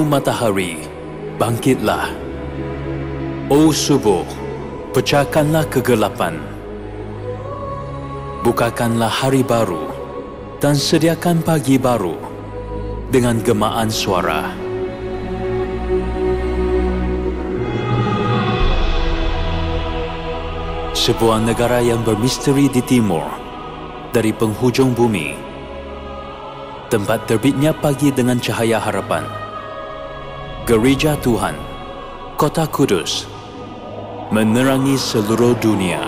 matahari, bangkitlah. O subuh, pecahkanlah kegelapan. Bukakanlah hari baru dan sediakan pagi baru dengan gemaan suara. Sebuah negara yang bermisteri di timur, dari penghujung bumi, tempat terbitnya pagi dengan cahaya harapan. Gereja Tuhan, Kota Kudus, menerangi seluruh dunia.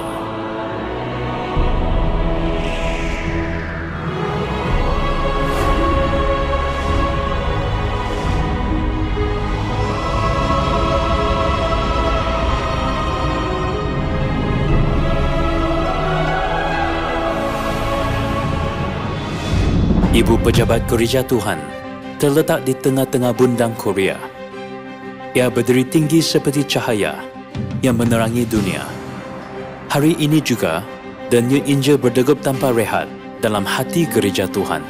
Ibu pejabat Gereja Tuhan terletak di tengah-tengah bundang Korea. Ia berdiri tinggi seperti cahaya yang menerangi dunia. Hari ini juga, denyut Injil berdegup tanpa rehat dalam hati Gereja Tuhan.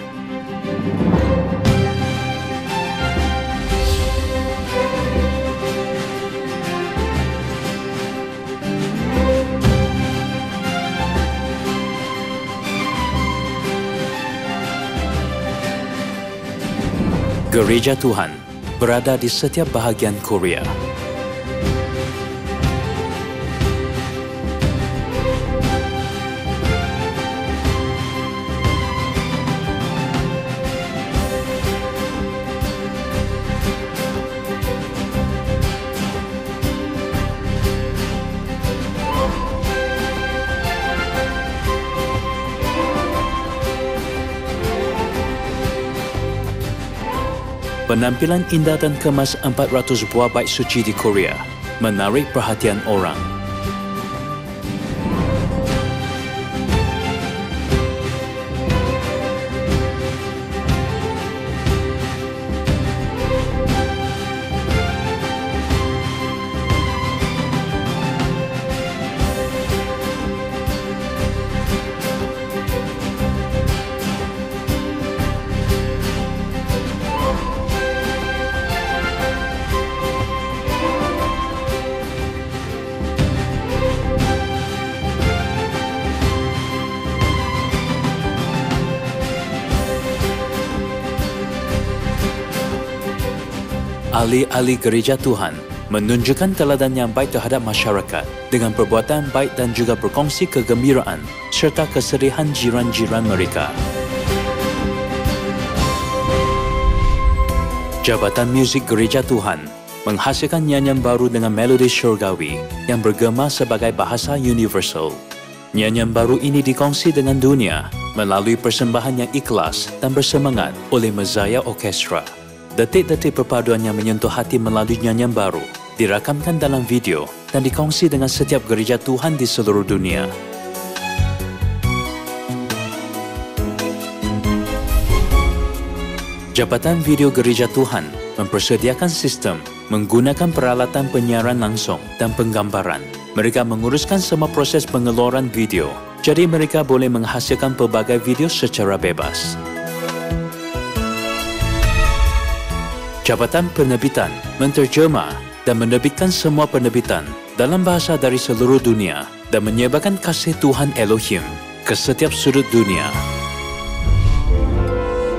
Gereja Tuhan berada di setiap bahagian Korea. Penampilan indah dan kemas 400 buah bait suci di Korea menarik perhatian orang. Ahli-ahli Gereja Tuhan menunjukkan teladan yang baik terhadap masyarakat dengan perbuatan baik dan juga berkongsi kegembiraan serta kesedihan jiran-jiran mereka. Jabatan Muzik Gereja Tuhan menghasilkan nyanyian baru dengan melodi syurgawi yang bergema sebagai bahasa universal. Nyanyian baru ini dikongsi dengan dunia melalui persembahan yang ikhlas dan bersemangat oleh Messiah Orchestra. Detik-detik perpaduan yang menyentuh hati melalui nyanyian baru dirakamkan dalam video dan dikongsi dengan setiap gereja Tuhan di seluruh dunia. Jabatan Video Gereja Tuhan mempersediakan sistem menggunakan peralatan penyiaran langsung dan penggambaran. Mereka menguruskan semua proses pengeluaran video, jadi mereka boleh menghasilkan pelbagai video secara bebas. Jabatan Penerbitan menterjemah dan menerbitkan semua penerbitan dalam bahasa dari seluruh dunia dan menyebarkan kasih Tuhan Elohim ke setiap sudut dunia.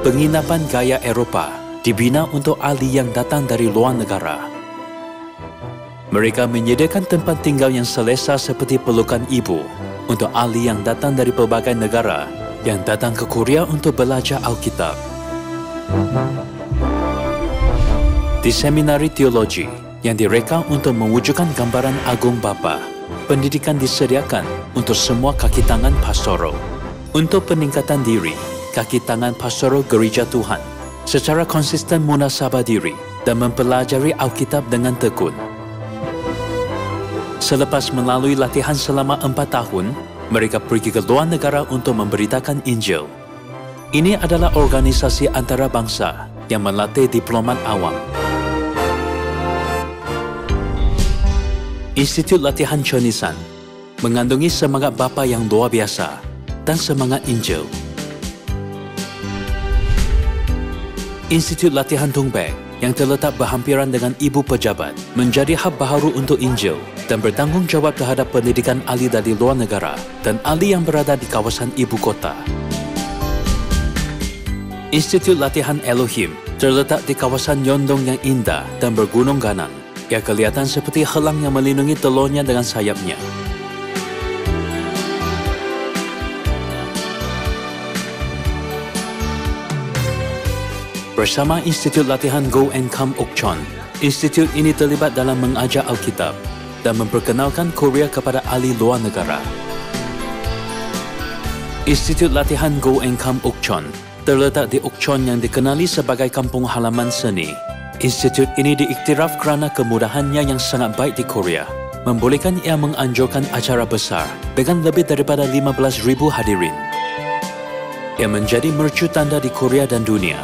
Penginapan gaya Eropah dibina untuk ahli yang datang dari luar negara. Mereka menyediakan tempat tinggal yang selesa seperti pelukan ibu untuk ahli yang datang dari pelbagai negara yang datang ke Korea untuk belajar Alkitab. Di seminari teologi yang direka untuk mewujudkan gambaran agung Bapa, pendidikan disediakan untuk semua kaki tangan pastoral. Untuk peningkatan diri, kaki tangan pastoral Gereja Tuhan secara konsisten muhasabah diri dan mempelajari Alkitab dengan tekun. Selepas melalui latihan selama 4 tahun, mereka pergi ke luar negara untuk memberitakan Injil. Ini adalah organisasi antarabangsa yang melatih diplomat awam. Institut Latihan Chonisan mengandungi semangat Bapa yang luar biasa dan semangat Injil. Institut Latihan Tungbek yang terletak berhampiran dengan ibu pejabat menjadi hub baharu untuk Injil dan bertanggungjawab terhadap pendidikan ahli dari luar negara dan ahli yang berada di kawasan ibu kota. Institut Latihan Elohim terletak di kawasan Yondong yang indah dan bergunung ganang. Ia kelihatan seperti helang yang melindungi telurnya dengan sayapnya. Bersama Institut Latihan Go and Come Okchon, institut ini terlibat dalam mengajar Alkitab dan memperkenalkan Korea kepada ahli luar negara. Institut Latihan Go and Come Okchon terletak di Okchon yang dikenali sebagai kampung halaman seni. Institut ini diiktiraf kerana kemudahannya yang sangat baik di Korea, membolehkan ia menganjurkan acara besar dengan lebih daripada 15,000 hadirin. Ia menjadi mercu tanda di Korea dan dunia.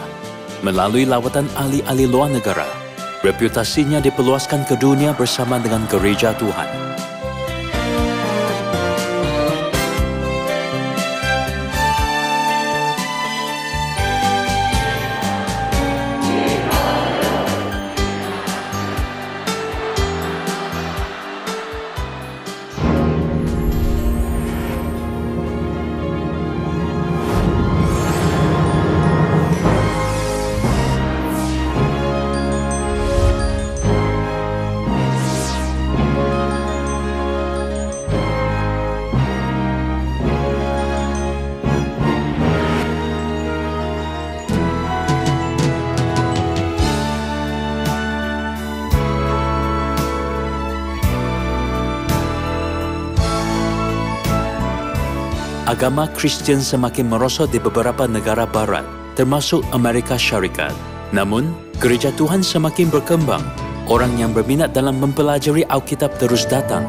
Melalui lawatan ahli-ahli luar negara, reputasinya diperluaskan ke dunia bersama dengan Gereja Tuhan. Agama Kristian semakin merosot di beberapa negara barat, termasuk Amerika Syarikat. Namun, Gereja Tuhan semakin berkembang. Orang yang berminat dalam mempelajari Alkitab terus datang.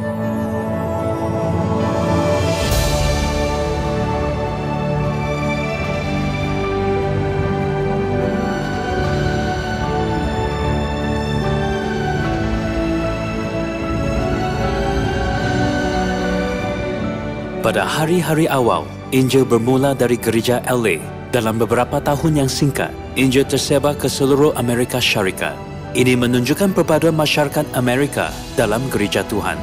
Pada hari-hari awal, Injil bermula dari gereja LA. Dalam beberapa tahun yang singkat, Injil tersebar ke seluruh Amerika Syarikat. Ini menunjukkan perpaduan masyarakat Amerika dalam gereja Tuhan.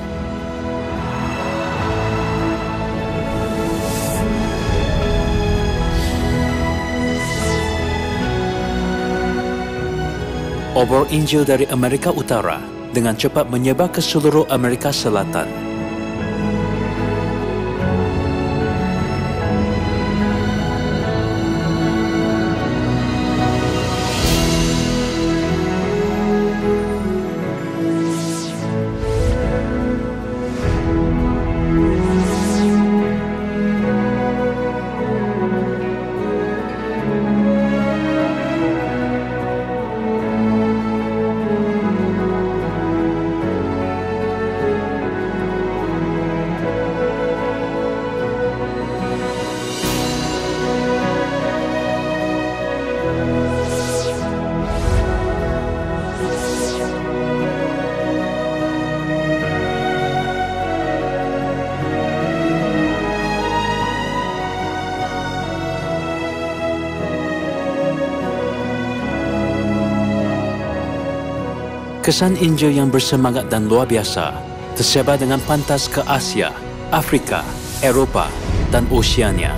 Obor Injil dari Amerika Utara dengan cepat menyebar ke seluruh Amerika Selatan. Kesan Injil yang bersemangat dan luar biasa tersebar dengan pantas ke Asia, Afrika, Eropah dan Oceania.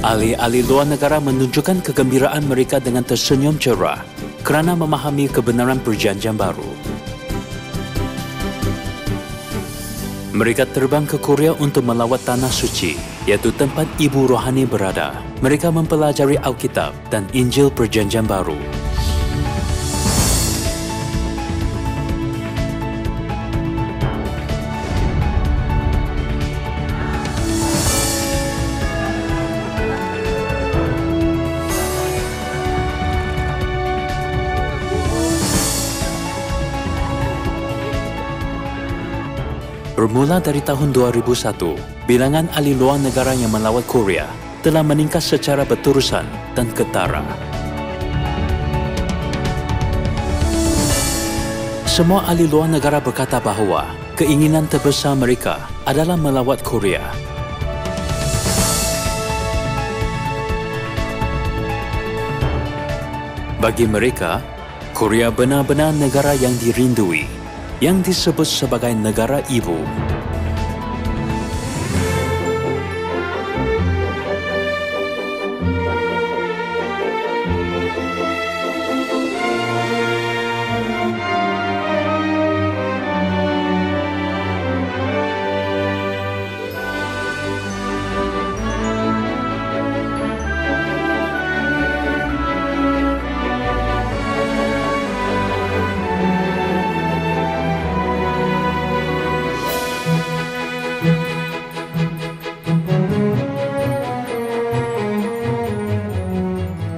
Ahli-ahli luar negara menunjukkan kegembiraan mereka dengan tersenyum cerah kerana memahami kebenaran perjanjian baru. Mereka terbang ke Korea untuk melawat Tanah Suci, iaitu tempat ibu rohani berada. Mereka mempelajari Alkitab dan Injil Perjanjian Baru. Bermula dari tahun 2001, bilangan ahli luar negara yang melawat Korea telah meningkat secara berterusan dan ketara. Semua ahli luar negara berkata bahawa keinginan terbesar mereka adalah melawat Korea. Bagi mereka, Korea benar-benar negara yang dirindui, yang disebut sebagai negara ibu.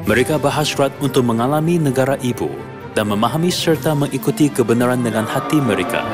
Mereka berhasrat untuk mengalami negara ibu dan memahami serta mengikuti kebenaran dengan hati mereka.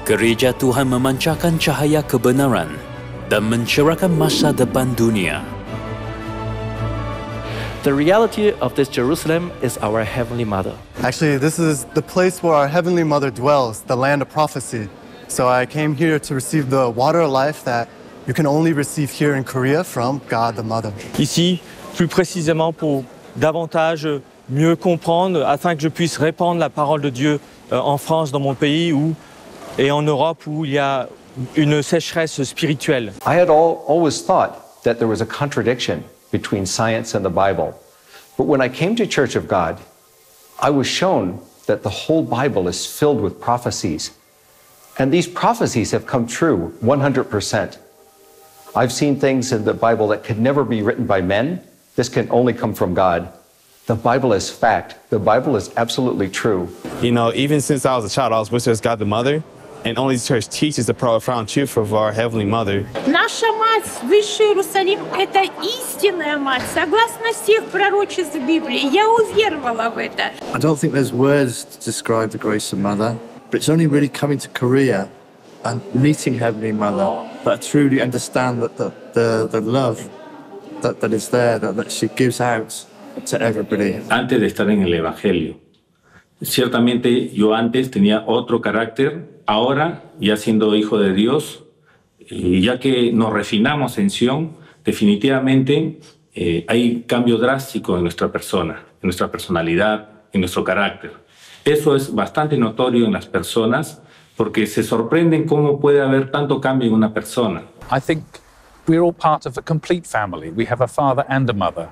Gereja Tuhan memancarkan cahaya kebenaran dan mencerahkan masa depan dunia. The reality of this Jerusalem is our Heavenly Mother. Actually, this is the place where our Heavenly Mother dwells, the land of prophecy. So I came here to receive the water of life that you can only receive here in Korea from God the Mother. Ici, plus précisément pour davantage mieux comprendre, afin que je puisse répandre la parole de Dieu en France, dans mon pays, et en Europe, où il y a une sécheresse spirituelle. I had always thought that there was a contradiction between science and the Bible. But when I came to Church of God, I was shown that the whole Bible is filled with prophecies. And these prophecies have come true 100%. I've seen things in the Bible that could never be written by men. This can only come from God. The Bible is fact. The Bible is absolutely true. You know, even since I was a child, I was with God the Mother. And only the church teaches the profound truth of our Heavenly Mother. Наша мать, Высший Иерусалим, это истинная мать, согласно всех пророчеств Библии. Я уверовала в это. I don't think there's words to describe the grace of Mother, but it's only really coming to Korea and meeting Heavenly Mother that I truly understand that the love that is there, that she gives out to everybody. Antes de estar en el Evangelio, ciertamente yo antes tenía otro carácter. Ahora, ya siendo hijo de Dios, y ya que nos refinamos en Sion, definitivamente hay cambio drástico en nuestra persona, en nuestra personalidad, en nuestro carácter. Eso es bastante notorio en las personas porque se sorprenden cómo puede haber tanto cambio en una persona. I think we're all part of a complete family. We have a father and a mother,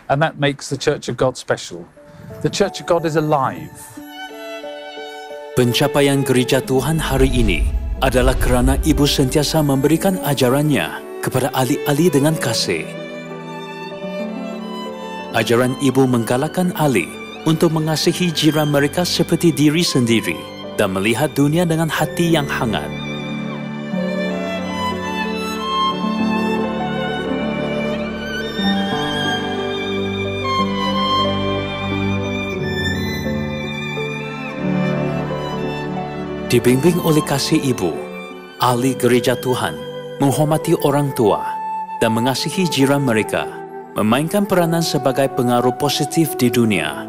and that makes the Church of God special. The Church of God is alive. Pencapaian gereja Tuhan hari ini adalah kerana ibu sentiasa memberikan ajarannya kepada ahli-ahli dengan kasih. Ajaran ibu menggalakkan ahli untuk mengasihi jiran mereka seperti diri sendiri dan melihat dunia dengan hati yang hangat. Dibimbing oleh kasih ibu, ahli gereja Tuhan menghormati orang tua dan mengasihi jiran mereka, memainkan peranan sebagai pengaruh positif di dunia.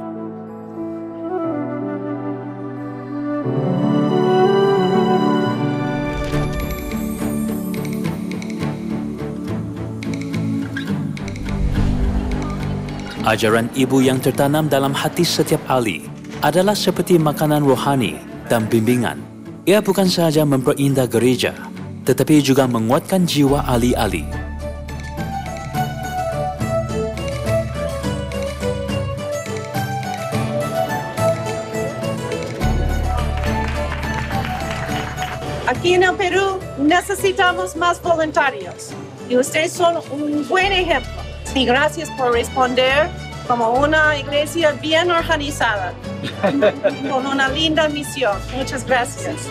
Ajaran ibu yang tertanam dalam hati setiap ahli adalah seperti makanan rohani dan bimbingan. Ia bukan sahaja memperindah gereja, tetapi juga menguatkan jiwa ahli-ahli. Aquí en el Perú necesitamos más voluntarios y ustedes son un buen ejemplo. Y gracias por responder como una iglesia bien organizada, con una linda misión. Muchas gracias.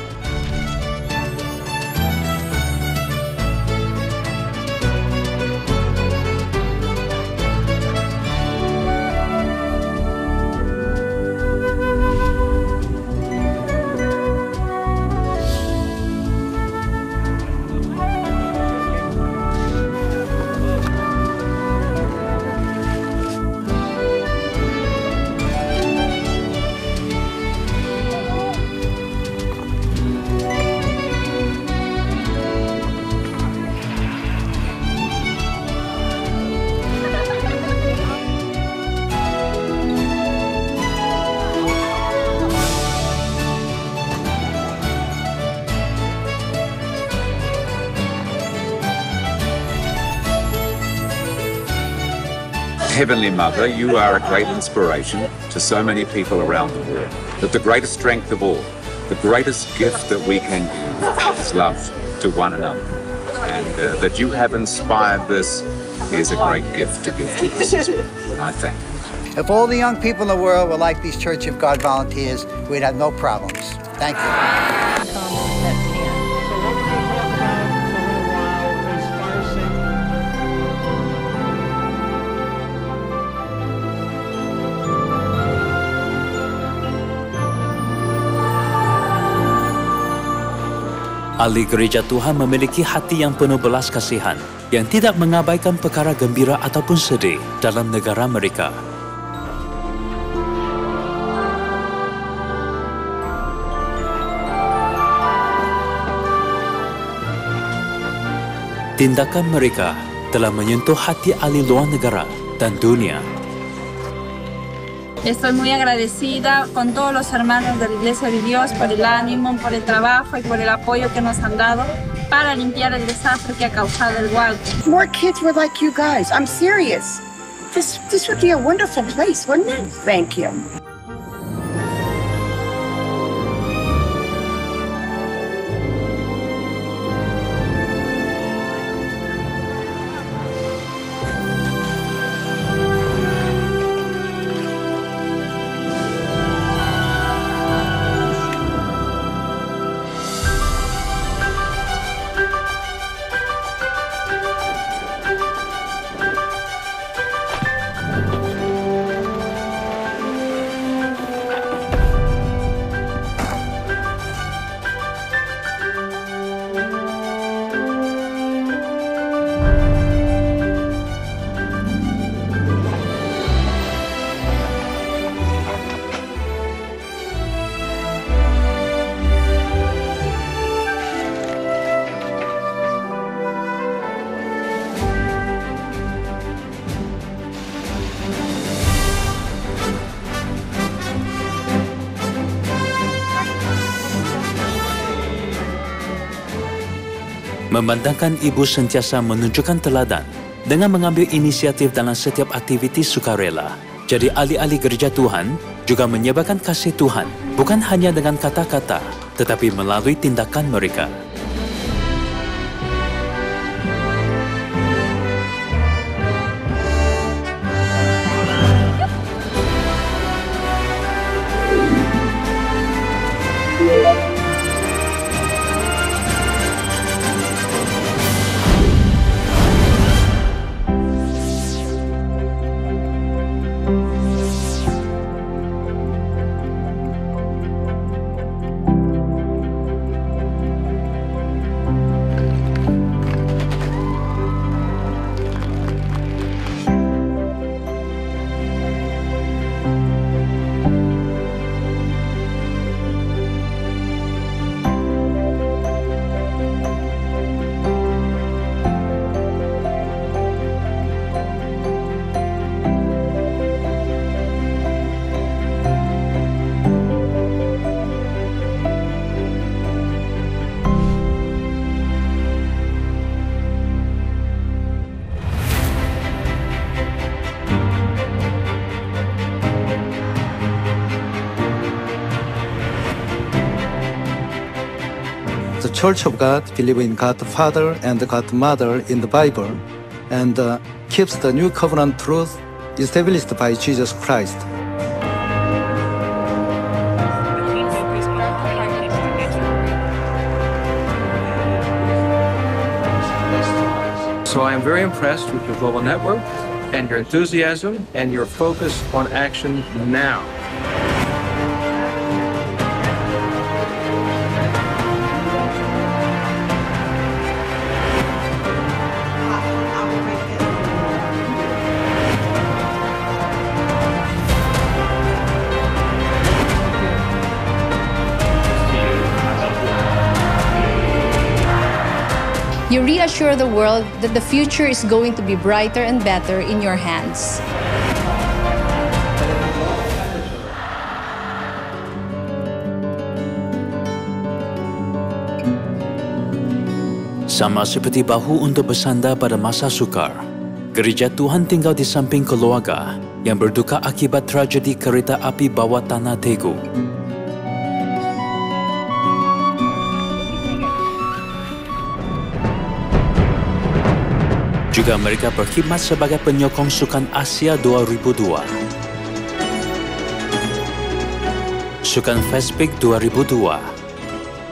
Heavenly Mother, you are a great inspiration to so many people around the world. That the greatest strength of all, the greatest gift that we can give is love to one another. And that you have inspired this is a great gift to give to us as well. And I thank you. If all the young people in the world were like these Church of God volunteers, we'd have no problems. Thank you. Ahli gereja Tuhan memiliki hati yang penuh belas kasihan, yang tidak mengabaikan perkara gembira ataupun sedih dalam negara mereka. Tindakan mereka telah menyentuh hati ahli luar negara dan dunia. Estoy muy agradecida con todos los hermanos de la Iglesia de Dios por el ánimo, por el trabajo y por el apoyo que nos han dado para limpiar el desastre que ha causado el Hualco. More kids were like you guys. I'm serious. This would be a wonderful place, wouldn't it? Thank you. Memandangkan ibu sentiasa menunjukkan teladan dengan mengambil inisiatif dalam setiap aktiviti sukarela. Jadi ahli-ahli gereja Tuhan juga menyebarkan kasih Tuhan bukan hanya dengan kata-kata, tetapi melalui tindakan mereka. the Church of God believes in God the Father and God the Mother in the Bible and keeps the new covenant truth established by Jesus Christ. So I am very impressed with your global network and your enthusiasm and your focus on action now. You reassure the world that the future is going to be brighter and better in your hands. Sama seperti bahu untuk bersandar pada masa sukar, Gereja Tuhan tinggal di samping keluarga yang berduka akibat tragedi kereta api bawah tanah Daegu. Juga mereka berkhidmat sebagai penyokong Sukan Asia 2002, Sukan Festpeak 2002,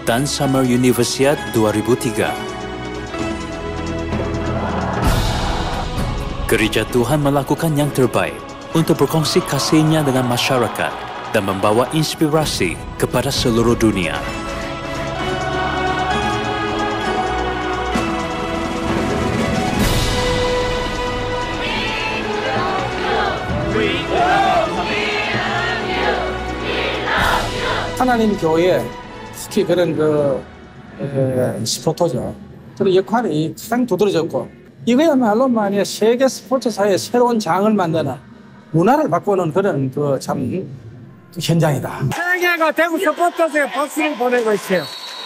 dan Summer Universiade 2003. Gereja Tuhan melakukan yang terbaik untuk berkongsi kasihnya dengan masyarakat dan membawa inspirasi kepada seluruh dunia. 하나님 교회, 특히 그런 스포터죠. 그런 역할이 가장 두드러졌고, 이거야말로 만약 세계 스포츠사의 새로운 장을 만드는 문화를 바꾸는 그런 참 현장이다. 세계가 대구 스포츠사에 박수를 보내고 있어요.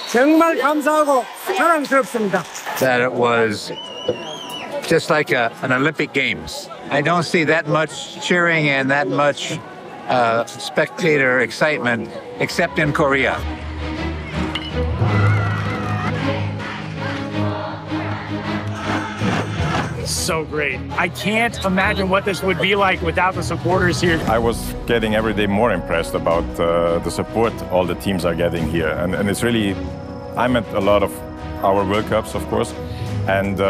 정말 감사하고 자랑스럽습니다. That it was just like an Olympic Games. I don't see that much cheering and that much spectator excitement except in Korea. So great. I can't imagine what this would be like without the supporters here. I was getting every day more impressed about the support all the teams are getting here. And it's really, I'm at a lot of our World Cups, of course, and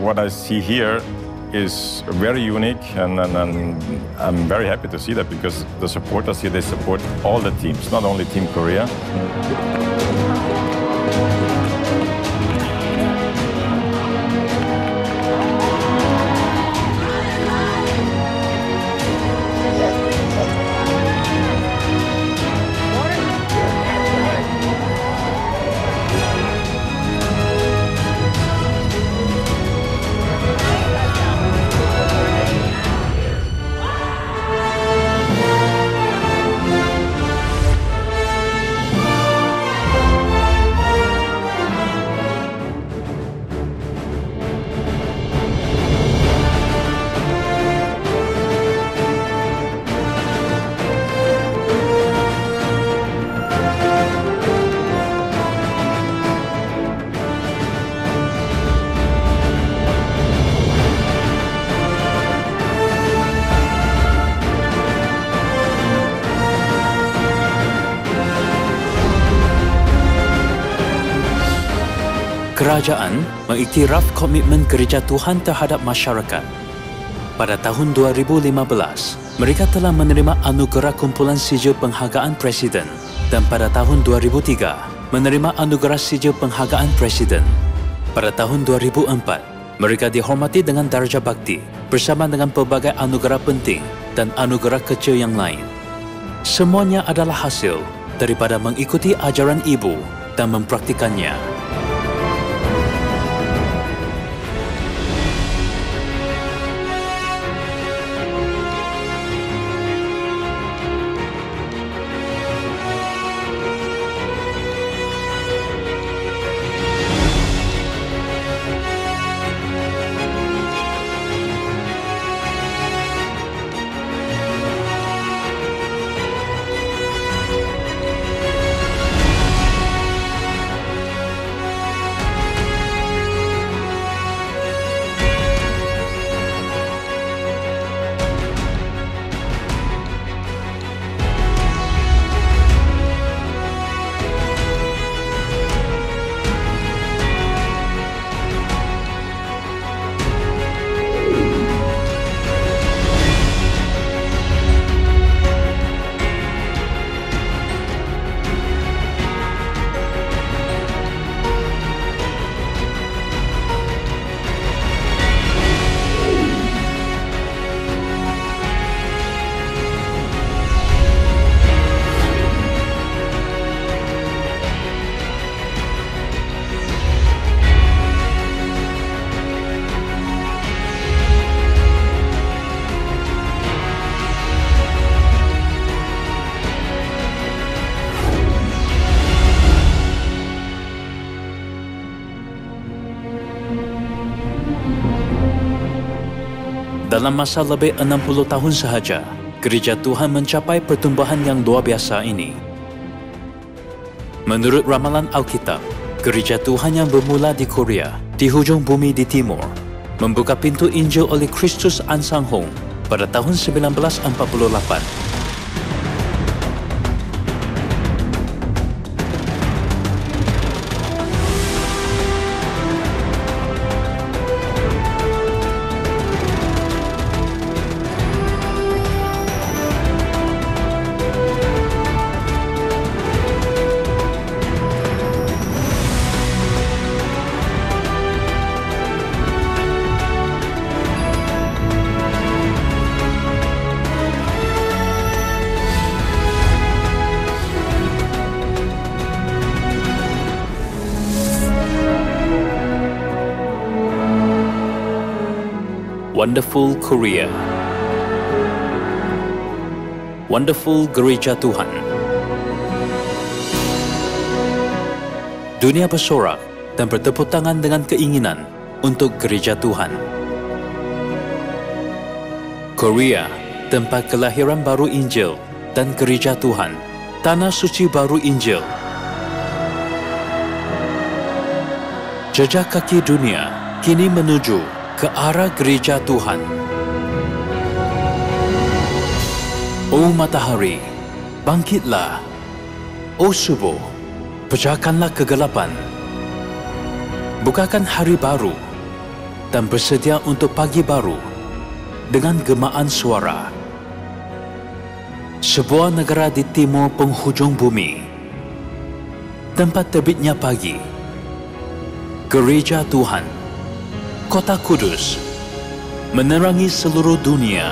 what I see here is very unique, and I'm very happy to see that, because the supporters here, they support all the teams, not only Team Korea. Kerajaan mengiktiraf komitmen Gereja Tuhan terhadap masyarakat. Pada tahun 2015, mereka telah menerima anugerah kumpulan sijil penghargaan Presiden, dan pada tahun 2003 menerima anugerah sijil penghargaan Presiden. Pada tahun 2004, mereka dihormati dengan darjah bakti bersama dengan pelbagai anugerah penting dan anugerah kecil yang lain. Semuanya adalah hasil daripada mengikuti ajaran ibu dan mempraktikannya. Dalam masa lebih 60 tahun sahaja, Gereja Tuhan mencapai pertumbuhan yang luar biasa ini. Menurut ramalan Alkitab, Gereja Tuhan yang bermula di Korea, di hujung bumi di timur, membuka pintu Injil oleh Kristus An Sang Hong pada tahun 1948. Wonderful Korea. Wonderful Gereja Tuhan. Dunia bersorak dan bertepuk tangan dengan keinginan untuk Gereja Tuhan. Korea, tempat kelahiran baru Injil dan Gereja Tuhan, tanah suci baru Injil. Jejak kaki dunia kini menuju ke arah Gereja Tuhan. Oh matahari, bangkitlah. Oh subuh, pecahkanlah kegelapan. Bukakan hari baru dan bersedia untuk pagi baru dengan gemaan suara. Sebuah negara di timur penghujung bumi, tempat terbitnya pagi. Gereja Tuhan, Kota Kudus, menerangi seluruh dunia.